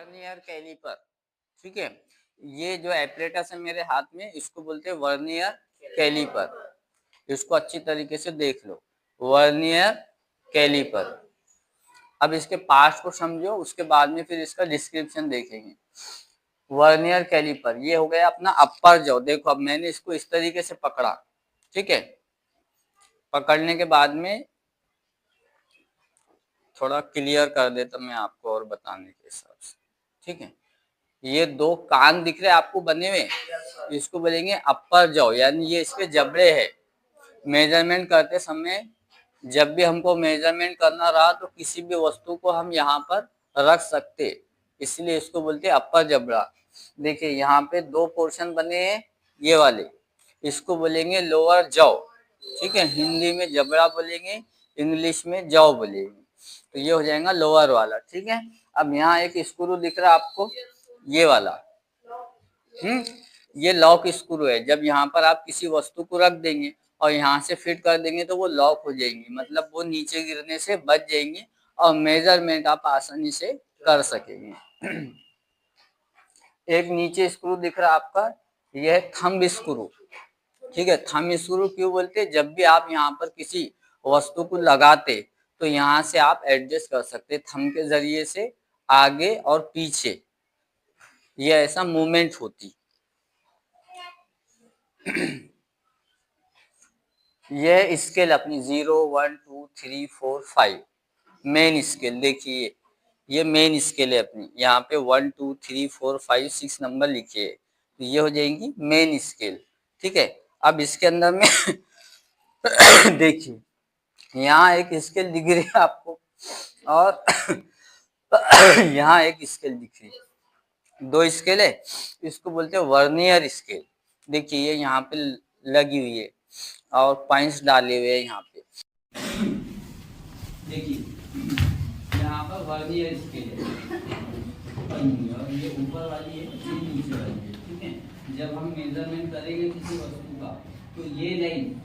Vernier caliper. ठीक है, ये जो एपरेटस है मेरे हाथ में, इसको बोलते हैं वर्नियर कैलिपर। इसको अच्छी तरीके से देख लो, वर्नियर कैलिपर। अब इसके पार्ट्स को समझो, उसके बाद में फिर इसका डिस्क्रिप्शन देखेंगे। वर्नियर कैलिपर ये हो गया अपना अपर जॉ। देखो अब मैंने इसको इस तरीके से पकड़ा, ठीक है। पकड़ने के बाद में थोड़ा क्लियर कर देता मैं आपको और बताने के हिसाब से, ठीक है। ये दो कान दिख रहे हैं आपको बने हुए, इसको बोलेंगे अपर जॉ, यानी ये इसके जबड़े है। मेजरमेंट करते समय जब भी हमको मेजरमेंट करना रहा तो किसी भी वस्तु को हम यहाँ पर रख सकते, इसलिए इसको बोलते हैं अपर जबड़ा। देखिए यहाँ पे दो पोर्शन बने हैं, ये वाले, इसको बोलेंगे लोअर जॉ, ठीक है। हिंदी में जबड़ा बोलेंगे, इंग्लिश में जॉ बोलेंगे। तो ये हो जाएगा लोअर वाला, ठीक है। अब यहाँ एक स्क्रू दिख रहा है आपको, ये वाला, ये लॉक स्क्रू है। जब यहाँ पर आप किसी वस्तु को रख देंगे और यहाँ से फिट कर देंगे तो वो लॉक हो जाएंगी, मतलब वो नीचे गिरने से बच जाएंगे और मेजरमेंट आप आसानी से कर सकेंगे। एक नीचे स्क्रू दिख रहा है आपका, यह है थंब स्क्रू, ठीक है। थंब स्क्रू क्यों बोलते हैं, जब भी आप यहाँ पर किसी वस्तु को लगाते तो यहाँ से आप एडजस्ट कर सकते थंब के जरिए से, आगे और पीछे, ये ऐसा मूवमेंट होती। यह स्केल अपनी 0 1 2 3 4 5 मेन स्केल, देखिए ये मेन स्केल है अपनी। यहाँ पे 1 2 3 4 5 6 नंबर लिखिए, तो ये हो जाएंगी मेन स्केल, ठीक है। अब इसके अंदर में देखिए यहाँ एक स्केल दिख रही है आपको और यहाँ एक स्केल दिख रही है, दो स्केल है। इसको बोलते हैं वर्नियर स्केल। देखिए ये यहाँ पे लगी हुई है और पॉइंट्स डाले हुए हैं यहाँ पे। देखिए यहाँ पर वर्नियर स्केल है और ये ऊपर वाली है, ये नीचे वाली है, ठीक है। जब हम मेजरमेंट करेंगे किसी वस्तु का तो ये लाइन,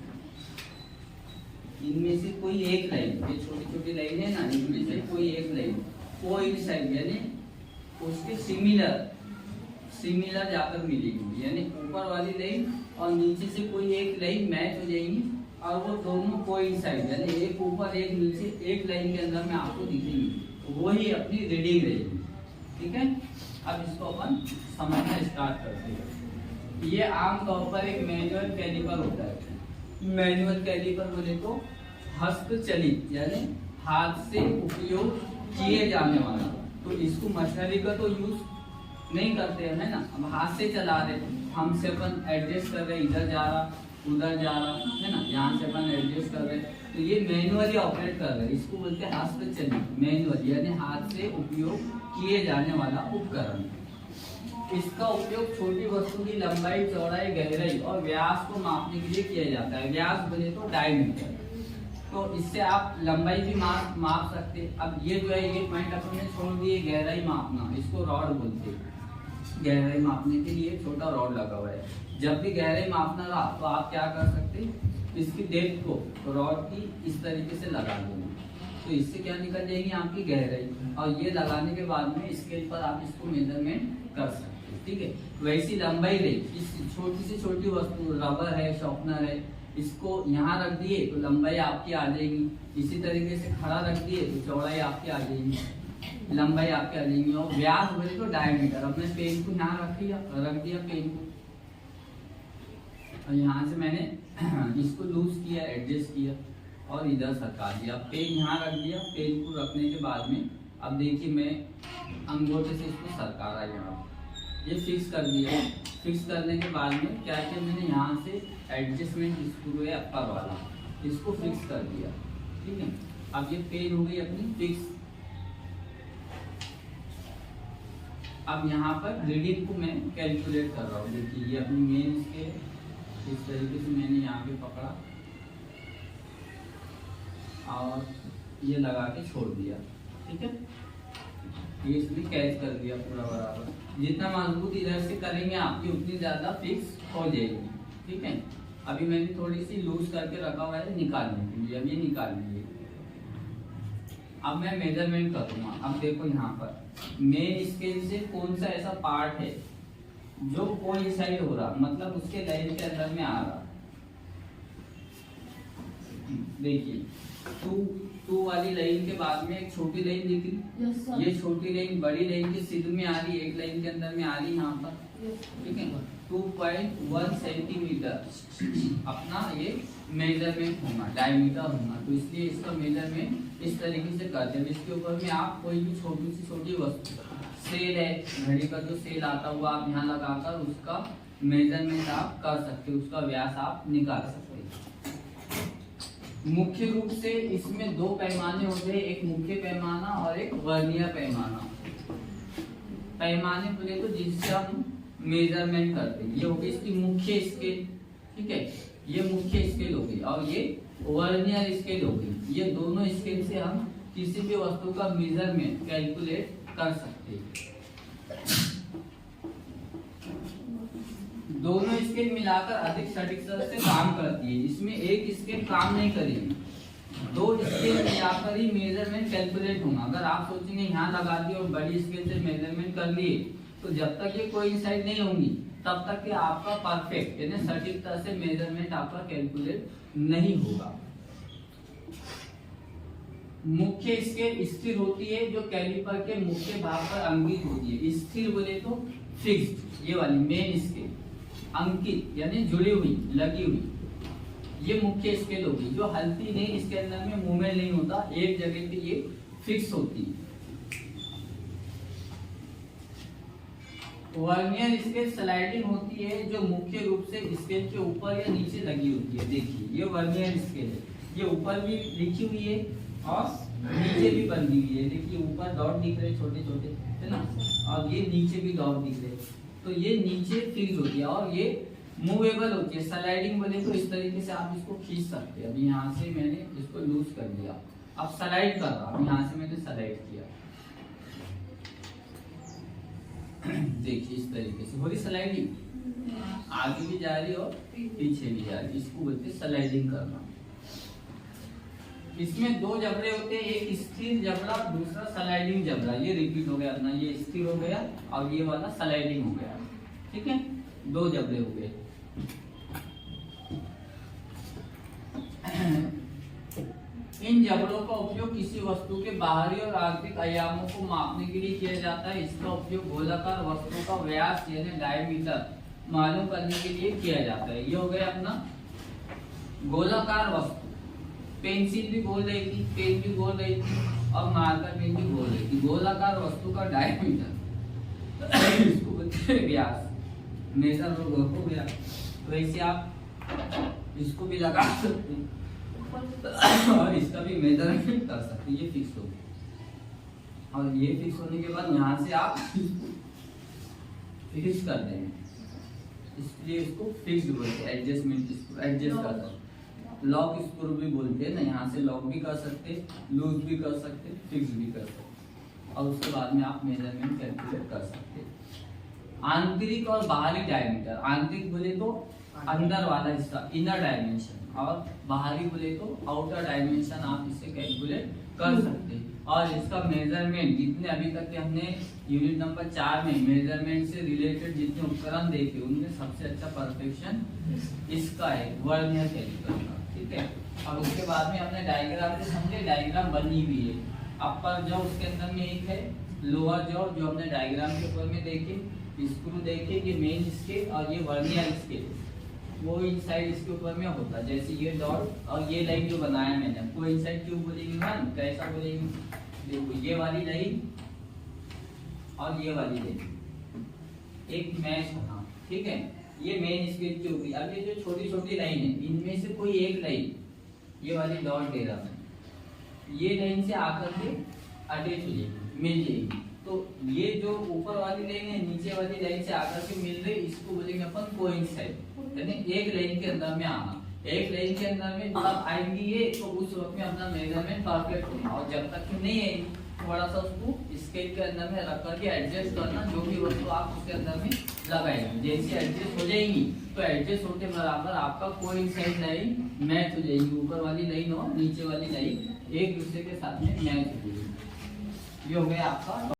इनमें से कोई एक लाइन, ये छोटी छोटी लाइन है ना, इनमें से कोई एक लाइन कोइंसाइड यानी उसके सिमिलर जाकर मिलेगी, यानी ऊपर वाली लाइन और नीचे से कोई एक लाइन मैच हो जाएगी और वो दोनों कोइंसाइड यानी एक ऊपर एक नीचे एक लाइन के अंदर में आपको दिखेंगी, वही अपनी रीडिंग रहेगी, ठीक है। अब इसको अपन समझना स्टार्ट करते हैं। ये आमतौर पर एक मैनुअल कैलिपर होता है। मैनुअल कैलिपर बोले तो हस्तचलित यानी हाथ से उपयोग किए जाने वाला। तो इसको मशीनरी का तो यूज नहीं करते हैं, है ना। अब हाथ से चला रहे, हमसे अपन एडजस्ट कर रहे, इधर जा रहा उधर जा रहा है ना, यहाँ से अपन एडजस्ट कर रहे, तो ये मैनुअली ऑपरेट कर रहे हैं। इसको बोलते हैं हस्तचलित, मैनुअल यानी हाथ से उपयोग किए जाने वाला उपकरण। इसका उपयोग छोटी वस्तु की लंबाई, चौड़ाई, गहराई और व्यास को मापने के लिए किया जाता है। व्यास बोले तो डायमीटर, तो इससे आप लंबाई भी माप सकते। अब ये जो है ये पॉइंट अपन ने छोड़ दिए, गहराई मापना, इसको रॉड बोलते हैं। गहराई मापने के लिए छोटा रॉड लगा हुआ है। जब भी गहराई मापना रहा तो आप क्या कर सकते, इसकी डेप्थ को रॉड की इस तरीके से लगा देंगे, तो इससे क्या निकल जाएगी आपकी गहराई, और ये लगाने के बाद में स्केल पर आप इसको मेजरमेंट कर सकते हैं, ठीक है। वैसी लंबाई रही, इस छोटी से छोटी वस्तु रबर है, शॉर्पनर है, इसको यहाँ रख दिए तो लंबाई आपकी आ जाएगी। इसी तरीके से खड़ा रख दिए तो चौड़ाई आपकी आ जाएगी, लंबाई आपकी आ जाएगी। और व्यास बोले तो डायमीटर। अपने पेन को यहाँ रख दिया पेन को, और यहाँ से मैंने इसको लूज किया, एडजस्ट किया और इधर सरका दिया। पेन यहाँ रख दिया, पेन को रखने के बाद में अब देखिए मैं अंगूठे से इसको सरका रहा है, यहाँ ये फिक्स कर दिया। फिक्स करने के बाद में क्या किया मैंने, यहाँ से एडजस्टमेंट स्क्रू है अपर वाला, इसको फिक्स कर दिया, ठीक है। अब ये पेन हो गई अपनी फिक्स। अब यहाँ पर रीडिंग को मैं कैलकुलेट कर रहा हूँ। देखिए ये अपनी मेन स्केल, इस तरीके से मैंने यहाँ पे पकड़ा और ये लगा के छोड़ दिया, ठीक है। ये इसमें कैच कर दिया पूरा बराबर। जितना मजबूत इधर से करेंगे आपकी उतनी ज़्यादा फिक्स हो जाएगी, ठीक है। अभी मैंने थोड़ी सी लूज करके रखा हुआ है निकालने के लिए, अब ये निकाल लीजिए। अब मैं मेजरमेंट करूँगा। अब देखो यहाँ पर मेन स्केल से कौन सा ऐसा पार्ट है जो कोइंसाइड हो रहा, मतलब उसके लाइन के अंदर में आ रहा। देखिए टू वाली लाइन के बाद में एक छोटी लाइन दिख रही, ये छोटी लाइन बड़ी लाइन के सिर में आ रही, एक लाइन के अंदर में आ रही यहाँ पर, ठीक है। 2.1 सेंटीमीटर अपना ये मेजरमेंट होगा, डायमीटर होगा, तो इसलिए इसका मेजरमेंट इस तरीके से करते हैं। इसके ऊपर में आप कोई भी छोटी से छोटी वस्तु, सेल है, घड़ी का जो सेल आता हुआ आप यहाँ लगाकर उसका मेजरमेंट आप कर सकते हो, उसका व्यास आप निकाल सकते हैं। मुख्य रूप से इसमें दो पैमाने होते हैं, एक मुख्य पैमाना और एक वर्नियर पैमाना। पैमाने बोले तो जिससे हम मेजरमेंट करते हैं, ये हो गई इसकी मुख्य स्केल, ठीक है, ये मुख्य स्केल हो गई, और ये वर्नियर स्केल हो गई। ये दोनों स्केल से हम किसी भी वस्तु का मेजरमेंट कैलकुलेट कर सकते हैं। दोनों स्केल मिलाकर अधिक सटीकता से काम करती है। इसमें एक स्केल काम नहीं करेगी, दो स्केल मिलाकर ही मेजरमेंट कैलकुलेट होगा। अगर आप सोचेंगे यहाँ लगा दिए और बड़ी स्केल से मेजरमेंट कर लिए, तो जब तक ये कोइंसाइड नहीं होंगी तब तक ये आपका परफेक्ट यानी सटीकता से मेजरमेंट आपका कैलकुलेट नहीं होगा। मुख्य स्केल स्थिर होती है, जो कैलिपर के मुख्य भाग पर अंकित होती है। स्थिर बोले तो फिक्स्ड, ये वाली मेन स्केल अंकित यानी जुड़ी हुई, लगी हुई, ये मुख्य स्केल होगी, जो हलती नहीं, इसके अंदर में मूवमेंट नहीं होता, एक जगह पे ये फिक्स होती है। वर्नियर स्केल स्लाइडिंग होती है, जो मुख्य रूप से स्केल के ऊपर या नीचे लगी होती है। देखिए ये वर्नियर स्केल है, ये ऊपर भी लिखी हुई है और नीचे भी बंधी हुई है। देखिए ऊपर डॉट दिख रहे छोटे छोटे, है ना, और ये नीचे भी डॉट दिख रहे, तो ये नीचे फिक्स होती है और ये मूवेबल होती है। स्लाइडिंग बोले तो इस तरीके से आप इसको खींच सकते हैं। अभी यहाँ से मैंने इसको लूज कर दिया, अब स्लाइड कर रहा, यहाँ से मैंने स्लाइड किया, देखिए इस तरीके से हो रही स्लाइडिंग, आगे भी जा रही और पीछे भी जा रही, इसको बोलते हैं स्लाइडिंग करना। इसमें दो जबड़े होते हैं, एक स्थिर जबड़ा, दूसरा स्लाइडिंग जबड़ा। ये रिपीट हो गया अपना, ये स्थिर हो गया और ये वाला स्लाइडिंग हो गया, ठीक है, दो जबड़े हो गए। इन जबड़ों का उपयोग किसी वस्तु के बाहरी और आंतरिक आयामों को मापने के लिए किया जाता है। इसका उपयोग गोलाकार वस्तु का व्यास यानी डायमीटर मालूम करने के लिए किया जाता है। ये हो गया अपना गोलाकार वस्तु। पेंसिल भी बोल रही थी, पेन भी बोल रही थी और मार्कर पेन भी बोल रही थी। गोलाकार वस्तु का डायमीटर इसको बोलते हैं व्यास, मेजर हो गया। तो ऐसे आप इसको भी लगा सकते हैं और इसका भी मेजरमेंट कर सकते हैं। ये फिक्स हो गया और ये फिक्स होने के बाद यहाँ से आप फिक्स कर देंगे, इसलिए इसको फिक्स बोलते हैं। एडजस्टमेंट, इसको एडजस्ट करते हैं। लॉक स्क्रू भी बोलते हैं ना, यहाँ से लॉक भी कर सकते, लूज भी कर सकते, फिक्स भी कर सकते और उसके बाद में आप मेजरमेंट कैलकुलेट कर सकते। आंतरिक और बाहरी डायमीटर। आंतरिक बोले तो अंदर वाला हिस्सा, इनर डायमेंशन, और बाहरी बोले तो आउटर डायमेंशन आप इससे कैलकुलेट कर सकते हैं। और इसका मेजरमेंट जितने अभी तक के हमने यूनिट नंबर 4 में मेजरमेंट से रिलेटेड जितने उपकरण देखे, उनमें सबसे अच्छा परफेक्शन इसका है, वर्नियर कैलिपर का, ठीक है। और उसके बाद में हमने डायग्राम से समझे, डायग्राम बनी हुई है। अपर जॉ उसके अंदर में एक है, लोअर जॉ जो हमने डायग्राम के ऊपर में देखे, स्क्रू देखे, ये मेन स्केल और ये वर्नियर स्केल, वो इनसाइड इसके ऊपर में होता है। जैसे ये डॉट और ये लाइन जो बनाया मैंने, वो इनसाइड क्यों बोलेंगे मान, कैसा बोलेंगे, देखो ये वाली लाइन और ये वाली लाइन एक मैच होना, ठीक है, ये मेन स्केल की होगी। अब ये जो छोटी छोटी लाइन है, इनमें से कोई एक लाइन, ये वाली डॉट दे रहा मैं, ये लाइन से आकर के अटैच हो जाएगी, मिल जाएगी। तो ये जो ऊपर वाली लाइन है नीचे वाली लाइन से आकर के मिल रही, इसको बोलेंगे अपन कोइंसाइड, यानी एक लाइन के अंदर में आना। एक लाइन के अंदर में जब आएंगी ये, तो उस वक्त में अपना मेजरमेंट परफेक्ट होगा। और जब तक कि नहीं आएगी, थोड़ा सा उसको स्केल के अंदर में रख करके एडजस्ट करना, जो भी वस्तु आप उसके अंदर में लगाएंगे। जैसे एडजस्ट हो जाएंगी तो एडजस्ट होते बराबर आपका कोइंसाइड लाइन मैच हो जाएगी, ऊपर वाली लाइन और नीचे वाली लाइन एक दूसरे के साथ में मैच हो जाएगी। ये हो गया आपका